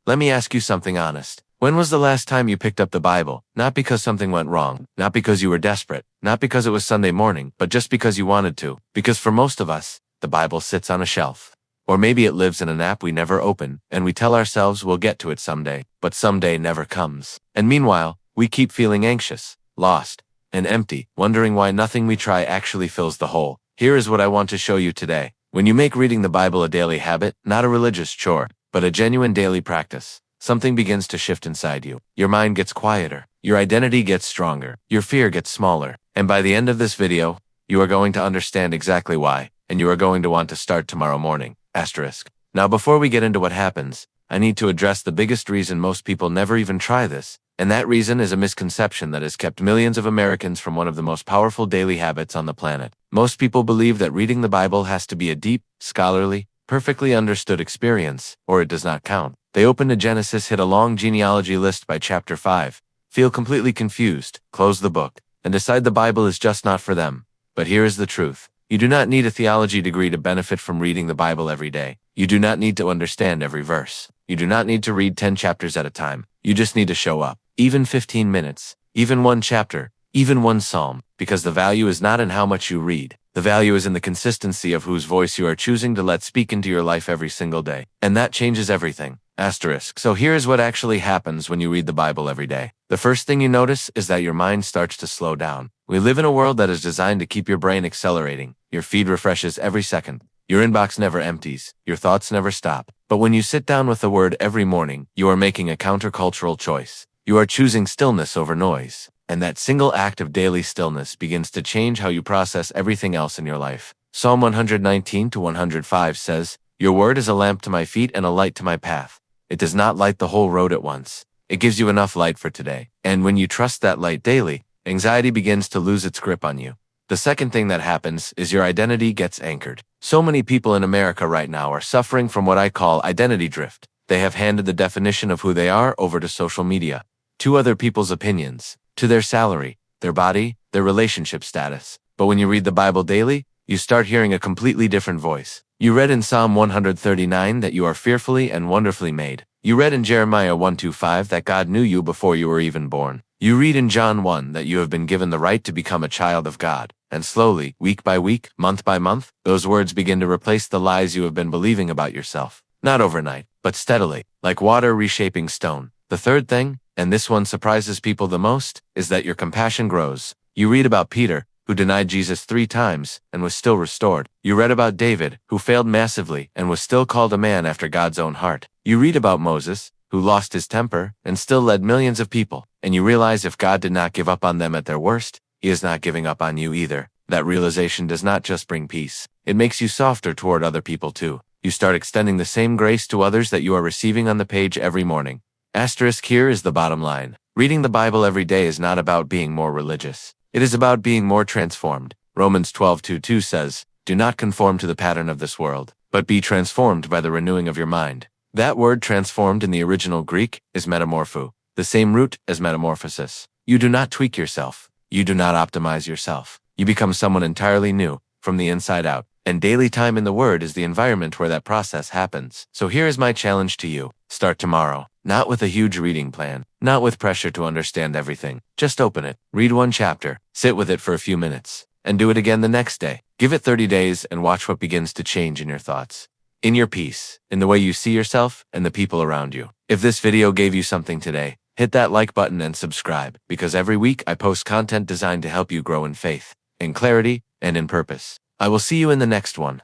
Let me ask you something honest. When was the last time you picked up the Bible? Not because something went wrong, not because you were desperate, not because it was Sunday morning, but just because you wanted to. Because for most of us, the Bible sits on a shelf. Or maybe it lives in an app we never open, and we tell ourselves we'll get to it someday, but someday never comes. And meanwhile, we keep feeling anxious, lost, and empty, wondering why nothing we try actually fills the hole. Here is what I want to show you today. When you make reading the Bible a daily habit, not a religious chore, but a genuine daily practice, something begins to shift inside you. Your mind gets quieter, your identity gets stronger, your fear gets smaller, and by the end of this video, you are going to understand exactly why, and you are going to want to start tomorrow morning. Asterisk. Now before we get into what happens, I need to address the biggest reason most people never even try this, and that reason is a misconception that has kept millions of Americans from one of the most powerful daily habits on the planet. Most people believe that reading the Bible has to be a deep, scholarly, perfectly understood experience, or it does not count. They open to Genesis, hit a long genealogy list by chapter 5, feel completely confused, close the book, and decide the Bible is just not for them. But here is the truth. You do not need a theology degree to benefit from reading the Bible every day. You do not need to understand every verse. You do not need to read 10 chapters at a time. You just need to show up. Even 15 minutes, even one chapter, even one psalm, because the value is not in how much you read. The value is in the consistency of whose voice you are choosing to let speak into your life every single day. And that changes everything. Asterisk. So here's what actually happens when you read the Bible every day. The first thing you notice is that your mind starts to slow down. We live in a world that is designed to keep your brain accelerating. Your feed refreshes every second. Your inbox never empties. Your thoughts never stop. But when you sit down with the Word every morning, you are making a countercultural choice. You are choosing stillness over noise. And that single act of daily stillness begins to change how you process everything else in your life. Psalm 119-105 says, "Your word is a lamp to my feet and a light to my path." It does not light the whole road at once. It gives you enough light for today. And when you trust that light daily, anxiety begins to lose its grip on you. The second thing that happens is your identity gets anchored. So many people in America right now are suffering from what I call identity drift. They have handed the definition of who they are over to social media, to other people's opinions, to their salary, their body, their relationship status. But when you read the Bible daily, you start hearing a completely different voice. You read in Psalm 139 that you are fearfully and wonderfully made. You read in Jeremiah 1:25 that God knew you before you were even born. You read in John 1 that you have been given the right to become a child of God. And slowly, week by week, month by month, those words begin to replace the lies you have been believing about yourself. Not overnight, but steadily, like water reshaping stone. The third thing, and this one surprises people the most, is that your compassion grows. You read about Peter, who denied Jesus 3 times and was still restored. You read about David, who failed massively and was still called a man after God's own heart. You read about Moses, who lost his temper and still led millions of people. And you realize if God did not give up on them at their worst, He is not giving up on you either. That realization does not just bring peace. It makes you softer toward other people too. You start extending the same grace to others that you are receiving on the page every morning. Asterisk. Here is the bottom line. Reading the Bible every day is not about being more religious. It is about being more transformed. Romans 12:2 says, "Do not conform to the pattern of this world, but be transformed by the renewing of your mind." That word transformed in the original Greek is metamorpho, the same root as metamorphosis. You do not tweak yourself. You do not optimize yourself. You become someone entirely new, from the inside out. And daily time in the Word is the environment where that process happens. So here is my challenge to you. Start tomorrow. Not with a huge reading plan. Not with pressure to understand everything. Just open it. Read one chapter. Sit with it for a few minutes. And do it again the next day. Give it 30 days and watch what begins to change in your thoughts, in your peace, in the way you see yourself and the people around you. If this video gave you something today, hit that like button and subscribe, because every week I post content designed to help you grow in faith, in clarity, and in purpose. I will see you in the next one.